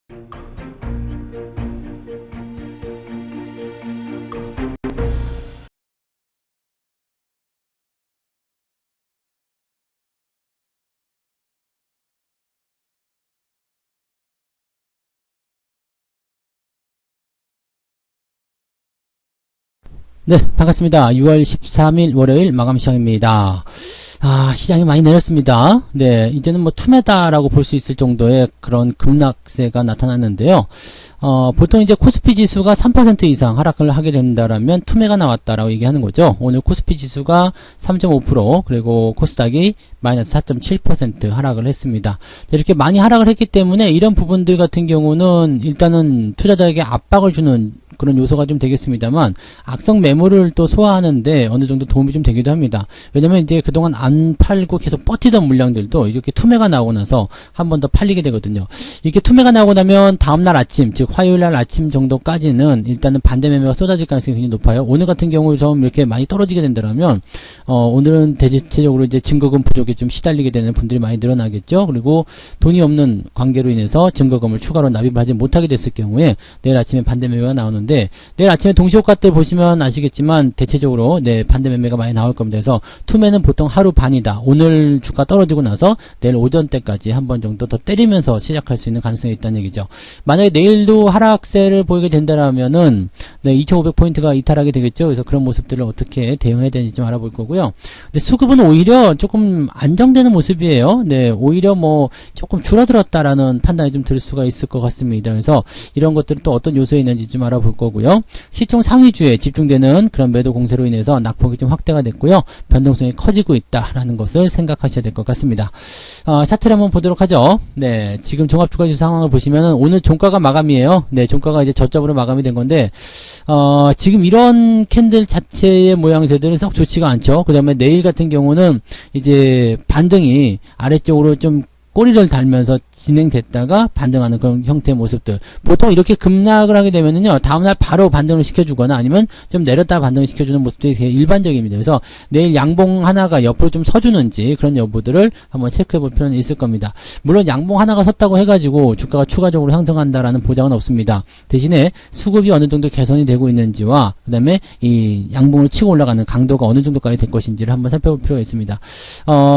네, 반갑습니다. 6월 13일 월요일 마감 시간입니다. 시장이 많이 내렸습니다. 네, 이제는 뭐 투매다라고 볼 수 있을 정도의 그런 급락세가 나타났는데요. 보통 이제 코스피 지수가 3% 이상 하락을 하게 된다라면 투매가 나왔다라고 얘기하는 거죠. 오늘 코스피 지수가 3.5%, 그리고 코스닥이 마이너스 4.7% 하락을 했습니다. 이렇게 많이 하락을 했기 때문에 이런 부분들 같은 경우는 일단은 투자자에게 압박을 주는 그런 요소가 좀 되겠습니다만, 악성 매물을 또 소화하는데 어느 정도 도움이 좀 되기도 합니다. 왜냐면 이제 그동안 안 팔고 계속 버티던 물량들도 이렇게 투매가 나오고 나서 한 번 더 팔리게 되거든요. 이렇게 투매가 나오고 나면 다음날 아침, 즉 화요일날 아침 정도까지는 일단은 반대 매매가 쏟아질 가능성이 굉장히 높아요. 오늘 같은 경우 좀 이렇게 많이 떨어지게 된다면, 오늘은 대체적으로 이제 증거금 부족에 좀 시달리게 되는 분들이 많이 늘어나겠죠. 그리고 돈이 없는 관계로 인해서 증거금을 추가로 납입을 하지 못하게 됐을 경우에 내일 아침에 반대 매매가 나오는 내일 아침에 동시효과들 보시면 아시겠지만 대체적으로 반대 매매가 많이 나올 겁니다. 그래서 투매는 보통 하루 반이다. 오늘 주가 떨어지고 나서 내일 오전 때까지 한 번 정도 더 때리면서 시작할 수 있는 가능성이 있다는 얘기죠. 만약에 내일도 하락세를 보이게 된다면은 2500포인트가 이탈하게 되겠죠. 그래서 그런 모습들을 어떻게 대응해야 되는지 좀 알아볼 거고요. 근데 수급은 오히려 조금 안정되는 모습이에요. 오히려 뭐 조금 줄어들었다라는 판단이 좀 들 수가 있을 것 같습니다. 그래서 이런 것들은 또 어떤 요소에 있는지 좀 알아볼 거고요. 시총 상위주에 집중되는 그런 매도 공세로 인해서 낙폭이 좀 확대가 됐고요. 변동성이 커지고 있다라는 것을 생각하셔야 될 것 같습니다. 차트를 한번 보도록 하죠. 지금 종합주가지수 상황을 보시면은 오늘 종가가 마감이에요. 종가가 이제 저점으로 마감이 된 건데, 지금 이런 캔들 자체의 모양새들은 썩 좋지가 않죠. 그 다음에 내일 같은 경우는 이제 반등이 아래쪽으로 좀 꼬리를 달면서 진행됐다가 반등하는 그런 형태의 모습들. 보통 이렇게 급락을 하게 되면은요, 다음날 바로 반등을 시켜주거나 아니면 좀 내렸다 반등을 시켜주는 모습들이 되게 일반적입니다. 그래서 내일 양봉 하나가 옆으로 좀 서주는지 그런 여부들을 한번 체크해 볼 필요는 있을 겁니다. 물론 양봉 하나가 섰다고 해가지고 주가가 추가적으로 상승한다라는 보장은 없습니다. 대신에 수급이 어느 정도 개선이 되고 있는지와 그 다음에 이 양봉을 치고 올라가는 강도가 어느 정도까지 될 것인지를 한번 살펴볼 필요가 있습니다.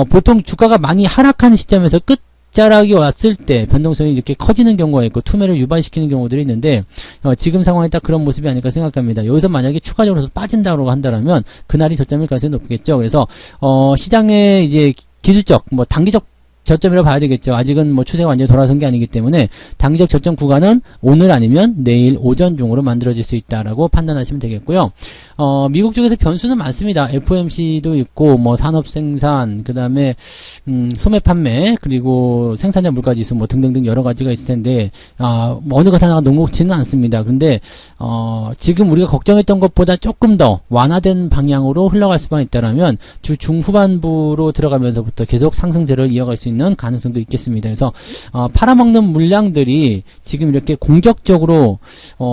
보통 주가가 많이 하락하는 시점에서 끝자락이 왔을 때 변동성이 이렇게 커지는 경우가 있고 투매를 유발시키는 경우들이 있는데, 지금 상황이 딱 그런 모습이 아닐까 생각합니다. 여기서 만약에 추가적으로 빠진다고 한다면 그날이 저점일 가능성이 높겠죠. 그래서 시장의 이제 기술적 단기적 저점이라고 봐야 되겠죠. 아직은 추세가 완전히 돌아선 게 아니기 때문에 단기적 저점 구간은 오늘 아니면 내일 오전 중으로 만들어질 수 있다라고 판단하시면 되겠고요. 미국 쪽에서 변수는 많습니다. FOMC도 있고 산업 생산, 그다음에 소매 판매, 그리고 생산자 물가 지수 등등등 여러 가지가 있을 텐데 어느 것 하나가 녹록지는 않습니다. 그런데 지금 우리가 걱정했던 것보다 조금 더 완화된 방향으로 흘러갈 수만 있다라면 주 중후반부로 들어가면서부터 계속 상승세를 이어갈 수 있는 가능성도 있겠습니다. 그래서 팔아먹는 물량들이 지금 이렇게 공격적으로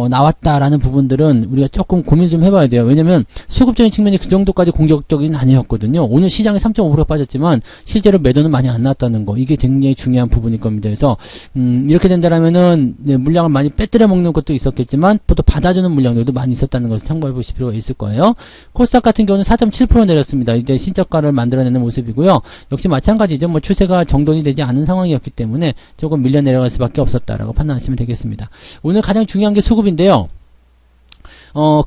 나왔다라는 부분들은 우리가 조금 고민을 좀 해봐야 돼요. 왜냐면 수급적인 측면이 그 정도까지 공격적인 아니었거든요. 오늘 시장이 3.5% 빠졌지만 실제로 매도는 많이 안 나왔다는 거, 이게 굉장히 중요한 부분일 겁니다. 그래서 이렇게 된다라면은 물량을 많이 빼뜨려 먹는 것도 있었겠지만 또 받아주는 물량들도 많이 있었다는 것을 참고해 보실 필요가 있을 거예요. 코스닥 같은 경우는 4.7% 내렸습니다. 이제 신저가를 만들어내는 모습이고요. 역시 마찬가지죠. 추세가 정돈이 되지 않은 상황이었기 때문에 조금 밀려 내려갈 수밖에 없었다라고 판단하시면 되겠습니다. 오늘 가장 중요한 게 수급인데요.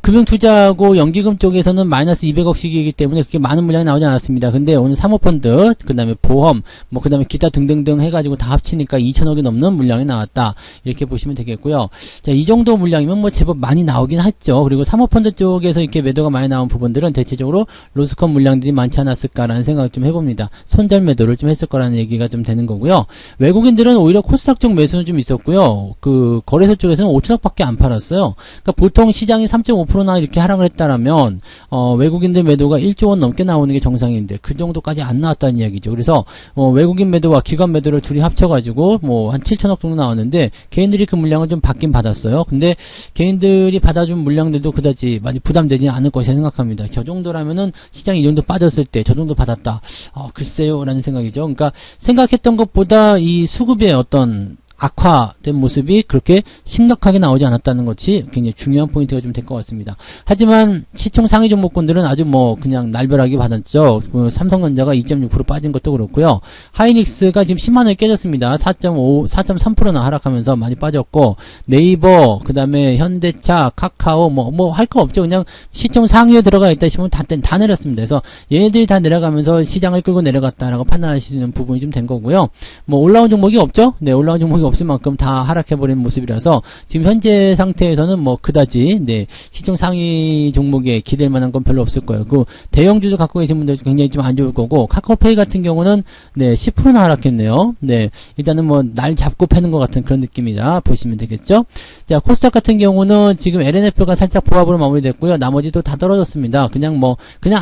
금융투자하고 연기금 쪽에서는 마이너스 200억씩이기 때문에 그렇게 많은 물량이 나오지 않았습니다. 근데 오늘 사모펀드, 그 다음에 보험, 그 다음에 기타 등등등 해가지고 다 합치니까 2천억이 넘는 물량이 나왔다. 이렇게 보시면 되겠고요. 자, 이 정도 물량이면 제법 많이 나오긴 했죠. 그리고 사모펀드 쪽에서 이렇게 매도가 많이 나온 부분들은 대체적으로 로스컷 물량들이 많지 않았을까라는 생각을 좀 해봅니다. 손절 매도를 좀 했을 거라는 얘기가 좀 되는 거고요. 외국인들은 오히려 코스닥 쪽 매수는 좀 있었고요. 그 거래소 쪽에서는 5천억밖에 안 팔았어요. 그러니까 보통 시장이 3.5%나 이렇게 하락을 했다라면 외국인들 매도가 1조 원 넘게 나오는 게 정상인데 그 정도까지 안 나왔다는 이야기죠. 그래서 외국인 매도와 기관 매도를 둘이 합쳐가지고 한 7천억 정도 나왔는데 개인들이 그 물량을 좀 받긴 받았어요. 근데 개인들이 받아준 물량들도 그다지 많이 부담되지 않을 것이라 생각합니다. 저 정도라면은 시장이 이 정도 빠졌을 때 저 정도 받았다. 글쎄요 라는 생각이죠. 그러니까 생각했던 것보다 이 수급의 어떤 악화된 모습이 그렇게 심각하게 나오지 않았다는 것이 굉장히 중요한 포인트가 좀 될 것 같습니다. 하지만 시총 상위 종목군들은 아주 뭐 그냥 날벼락이 받았죠. 삼성전자가 2.6% 빠진 것도 그렇고요. 하이닉스가 지금 10만원이 깨졌습니다. 4.3%나 하락하면서 많이 빠졌고, 네이버, 그 다음에 현대차, 카카오, 뭐 할 거 없죠. 그냥 시총 상위에 들어가 있다 싶으면 다 내렸습니다. 그래서 얘네들이 다 내려가면서 시장을 끌고 내려갔다라고 판단하시는 부분이 좀 된 거고요. 뭐 올라온 종목이 없죠? 네, 올라온 종목이 없을 만큼 다 하락해버리는 모습이라서 지금 현재 상태에서는 뭐 그다지, 네, 시총 상위 종목에 기댈 만한 건 별로 없을 거예요. 그 대형주도 갖고 계신 분들 굉장히 좀 안 좋을 거고, 카카오페이 같은 경우는 네, 10%나 하락했네요. 네, 일단은 뭐 날 잡고 패는 것 같은 그런 느낌이다 보시면 되겠죠. 자, 코스닥 같은 경우는 지금 LNF가 살짝 보합으로 마무리됐고요. 나머지도 다 떨어졌습니다. 그냥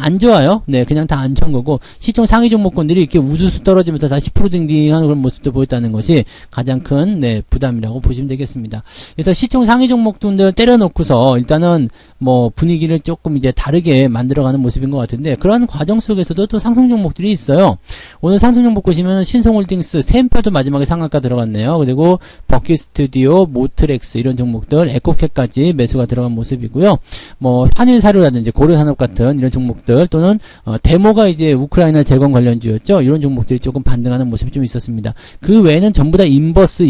안 좋아요. 네, 그냥 다 안 좋은 거고, 시총 상위 종목군들이 이렇게 우수수 떨어지면서 다 10% 딩딩하는 그런 모습도 보였다는 것이 가장 큰, 네, 부담이라고 보시면 되겠습니다. 그래서 시총 상위 종목군들 때려놓고서 일단은 뭐 분위기를 조금 이제 다르게 만들어가는 모습인 것 같은데, 그런 과정 속에서도 또 상승 종목들이 있어요. 오늘 상승 종목 보시면 신성홀딩스, 샘표도 마지막에 상한가 들어갔네요. 그리고 버킷스튜디오, 모트렉스 이런 종목들, 에코캣까지 매수가 들어간 모습이고요. 뭐 한일사료라든지 고려산업 같은 이런 종목들, 또는 데모가 이제 우크라이나 재건 관련주였죠. 이런 종목들이 조금 반등하는 모습이 좀 있었습니다. 그 외에는 전부 다 인버스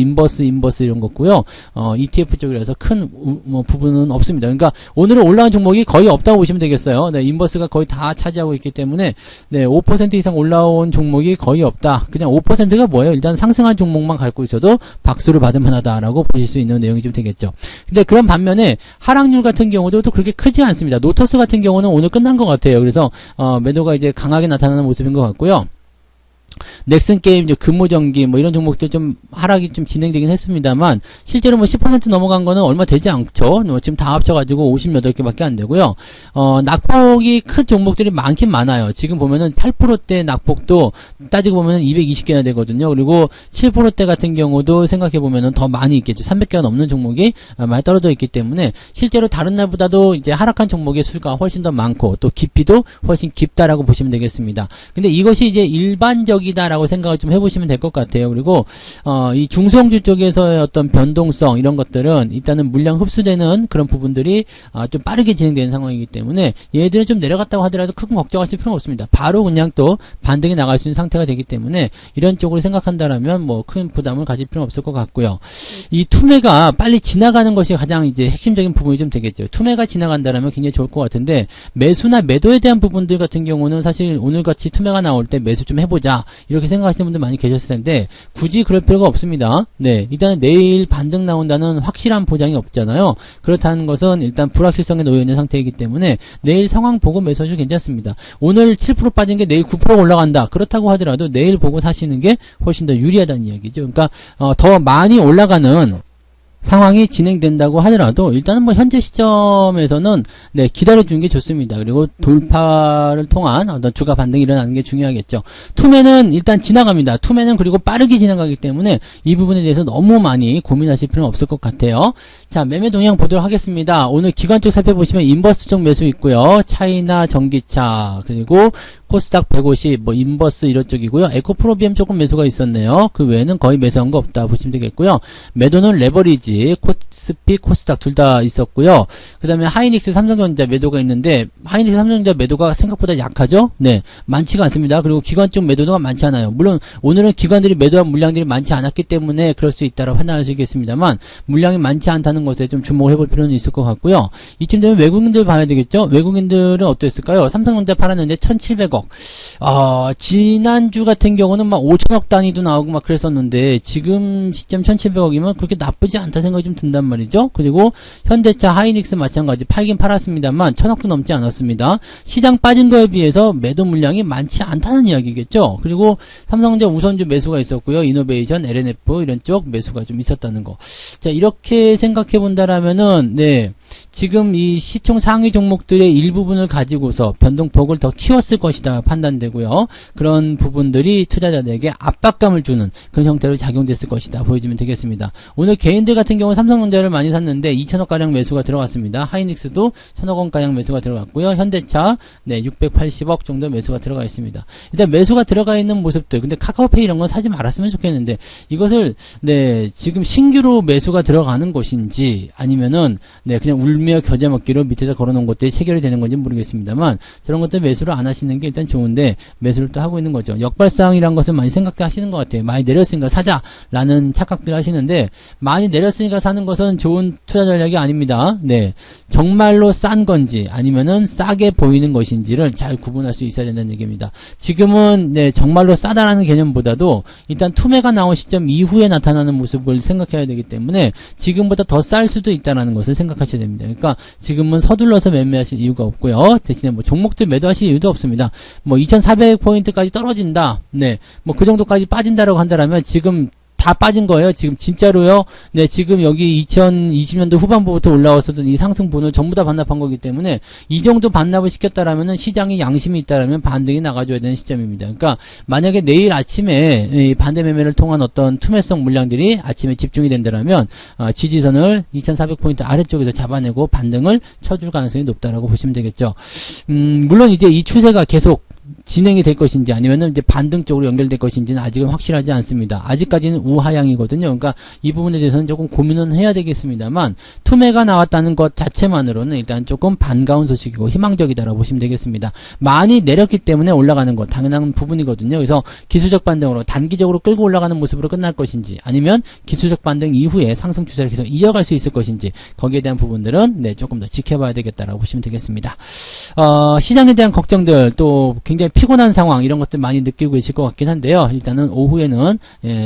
이런 거고요. ETF 쪽이라서 큰 부분은 없습니다. 그러니까 오늘은 올라온 종목이 거의 없다고 보시면 되겠어요. 네, 인버스가 거의 다 차지하고 있기 때문에 네, 5% 이상 올라온 종목이 거의 없다. 그냥 5%가 뭐예요? 일단 상승한 종목만 갖고 있어도 박수를 받을 만하다라고 보실 수 있는 내용이 좀 되겠죠. 근데 그런 반면에 하락률 같은 경우도 또 그렇게 크지 않습니다. 노터스 같은 경우는 오늘 끝난 것 같아요. 그래서 매도가 이제 강하게 나타나는 모습인 것 같고요. 넥슨 게임, 이제 금호전기, 뭐 이런 종목들 좀 하락이 좀 진행되긴 했습니다만, 실제로 뭐 10% 넘어간 거는 얼마 되지 않죠. 지금 다 합쳐가지고 58개밖에 안 되고요. 낙폭이 큰 종목들이 많긴 많아요. 지금 보면은 8%대 낙폭도 따지고 보면은 220개나 되거든요. 그리고 7%대 같은 경우도 생각해보면은 더 많이 있겠죠. 300개가 넘는 종목이 많이 떨어져 있기 때문에, 실제로 다른 날보다도 이제 하락한 종목의 수가 훨씬 더 많고, 또 깊이도 훨씬 깊다라고 보시면 되겠습니다. 근데 이것이 이제 일반적이다라고 생각을 좀 해보시면 될 것 같아요. 그리고 이 중소형주 쪽에서의 어떤 변동성 이런 것들은 일단은 물량 흡수되는 그런 부분들이 좀 빠르게 진행되는 상황이기 때문에 얘들은 좀 내려갔다고 하더라도 큰 걱정하실 필요는 없습니다. 바로 그냥 또 반등이 나갈 수 있는 상태가 되기 때문에 이런 쪽으로 생각한다라면 뭐 큰 부담을 가질 필요는 없을 것 같고요. 이 투매가 빨리 지나가는 것이 가장 이제 핵심적인 부분이 좀 되겠죠. 투매가 지나간다라면 굉장히 좋을 것 같은데, 매수나 매도에 대한 부분들 같은 경우는 사실 오늘같이 투매가 나올 때 매수 좀 해보자 이렇게 생각하시는 분들 많이 계셨을 텐데, 굳이 그럴 필요가 없습니다. 네, 일단은 내일 반등 나온다는 확실한 보장이 없잖아요. 그렇다는 것은 일단 불확실성에 놓여 있는 상태이기 때문에 내일 상황 보고 매수하셔도 괜찮습니다. 오늘 7% 빠진 게 내일 9% 올라간다 그렇다고 하더라도 내일 보고 사시는 게 훨씬 더 유리하다는 이야기죠. 그러니까 더 많이 올라가는 상황이 진행된다고 하더라도 일단은 뭐 현재 시점에서는 네, 기다려주는 게 좋습니다. 그리고 돌파를 통한 어떤 주가 반등이 일어나는 게 중요하겠죠. 투매는 일단 지나갑니다. 투매는 그리고 빠르게 지나가기 때문에 이 부분에 대해서 너무 많이 고민하실 필요는 없을 것 같아요. 자, 매매 동향 보도록 하겠습니다. 오늘 기관 쪽 살펴보시면 인버스 쪽 매수 있고요. 차이나 전기차, 그리고 코스닥 150, 뭐 인버스 이런 쪽이고요. 에코프로비엠 조금 매수가 있었네요. 그 외에는 거의 매수한 거 없다 보시면 되겠고요. 매도는 레버리지, 코스피, 코스닥 둘 다 있었고요. 그 다음에 하이닉스, 삼성전자 매도가 있는데, 하이닉스, 삼성전자 매도가 생각보다 약하죠? 네, 많지가 않습니다. 그리고 기관 쪽 매도가 많지 않아요. 물론 오늘은 기관들이 매도한 물량들이 많지 않았기 때문에 그럴 수 있다고 판단할 수 있겠습니다만, 물량이 많지 않다는 것에 좀 주목을 해볼 필요는 있을 것 같고요. 이쯤 되면 외국인들 봐야 되겠죠? 외국인들은 어땠을까요? 삼성전자 팔았는데 1,700억. 지난주 같은 경우는 막 5천억 단위도 나오고 막 그랬었는데, 지금 시점 1,700억이면 그렇게 나쁘지 않다 생각이 좀 든단 말이죠. 그리고 현대차, 하이닉스 마찬가지 팔긴 팔았습니다만 1,000억도 넘지 않았습니다. 시장 빠진 거에 비해서 매도 물량이 많지 않다는 이야기겠죠. 그리고 삼성전자 우선주 매수가 있었고요. 이노베이션, LNF 이런 쪽 매수가 좀 있었다는 거. 자, 이렇게 생각해 본다라면은 네, 지금 이 시총 상위 종목들의 일부분을 가지고서 변동폭을 더 키웠을 것이다 판단되고요. 그런 부분들이 투자자들에게 압박감을 주는 그런 형태로 작용됐을 것이다 보여지면 되겠습니다. 오늘 개인들 같은 경우 삼성전자를 많이 샀는데 2천억가량 매수가 들어갔습니다. 하이닉스도 1,000억원가량 매수가 들어갔고요. 현대차 680억 정도 매수가 들어가 있습니다. 일단 매수가 들어가 있는 모습들, 근데 카카오페이 이런 건 사지 말았으면 좋겠는데 이것을 지금 신규로 매수가 들어가는 것인지 아니면은 그냥 울며 겨자 먹기로 밑에다 걸어놓은 것들이 체결이 되는 건지 모르겠습니다만 저런 것들 매수를 안 하시는 게 일단 좋은데 매수를 또 하고 있는 거죠. 역발상이란 것을 많이 생각하시는 것 같아요. 많이 내렸으니까 사자라는 착각들 하시는데 많이 내렸으니까 사는 것은 좋은 투자 전략이 아닙니다. 정말로 싼 건지 아니면은 싸게 보이는 것인지를 잘 구분할 수 있어야 된다는 얘기입니다. 지금은 정말로 싸다라는 개념보다도 일단 투매가 나온 시점 이후에 나타나는 모습을 생각해야 되기 때문에 지금보다 더 쌀 수도 있다는 것을 생각하셔야 됩니다. 그러니까 지금은 서둘러서 매매하실 이유가 없고요. 대신에 뭐 종목들 매도하실 이유도 없습니다. 뭐 2400포인트까지 떨어진다. 뭐 그 정도까지 빠진다라고 한다면 지금 다 빠진 거예요. 지금 진짜로요. 지금 여기 2020년도 후반부부터 올라왔었던 이 상승분을 전부 다 반납한 거기 때문에 이 정도 반납을 시켰다라면은 시장이 양심이 있다라면 반등이 나가줘야 되는 시점입니다. 그러니까 만약에 내일 아침에 이 반대 매매를 통한 어떤 투매성 물량들이 아침에 집중이 된다라면 지지선을 2400포인트 아래쪽에서 잡아내고 반등을 쳐줄 가능성이 높다라고 보시면 되겠죠. 물론 이제 이 추세가 계속 진행이 될 것인지 아니면은 이제 반등 쪽으로 연결될 것인지는 아직은 확실하지 않습니다. 아직까지는 우하향이거든요. 그러니까 이 부분에 대해서는 조금 고민은 해야 되겠습니다만 투매가 나왔다는 것 자체만으로는 일단 조금 반가운 소식이고 희망적이다라고 보시면 되겠습니다. 많이 내렸기 때문에 올라가는 것 당연한 부분이거든요. 그래서 기술적 반등으로 단기적으로 끌고 올라가는 모습으로 끝날 것인지 아니면 기술적 반등 이후에 상승 추세를 계속 이어갈 수 있을 것인지 거기에 대한 부분들은 조금 더 지켜봐야 되겠다라고 보시면 되겠습니다. 시장에 대한 걱정들 또 굉장히 피곤한 상황 이런 것들 많이 느끼고 계실 것 같긴 한데요. 일단은 오후에는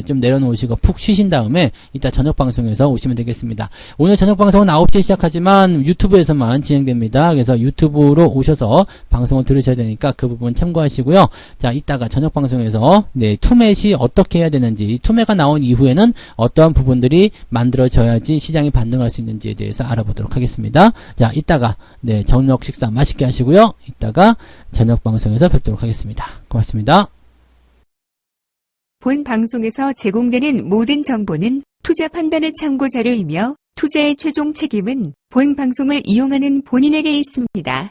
좀 내려놓으시고 푹 쉬신 다음에 이따 저녁 방송에서 오시면 되겠습니다. 오늘 저녁 방송은 9시에 시작하지만 유튜브에서만 진행됩니다. 그래서 유튜브로 오셔서 방송을 들으셔야 되니까 그 부분 참고하시고요. 자, 이따가 저녁 방송에서 투매시 어떻게 해야 되는지 이 투매가 나온 이후에는 어떠한 부분들이 만들어져야지 시장이 반등할 수 있는지에 대해서 알아보도록 하겠습니다. 자, 이따가 저녁 식사 맛있게 하시고요. 이따가 저녁 방송에서 뵙도록 하겠습니다. 고맙습니다. 본 방송에서 제공되는 모든 정보는 투자 판단의 참고 자료이며 투자의 최종 책임은 본 방송을 이용하는 본인에게 있습니다.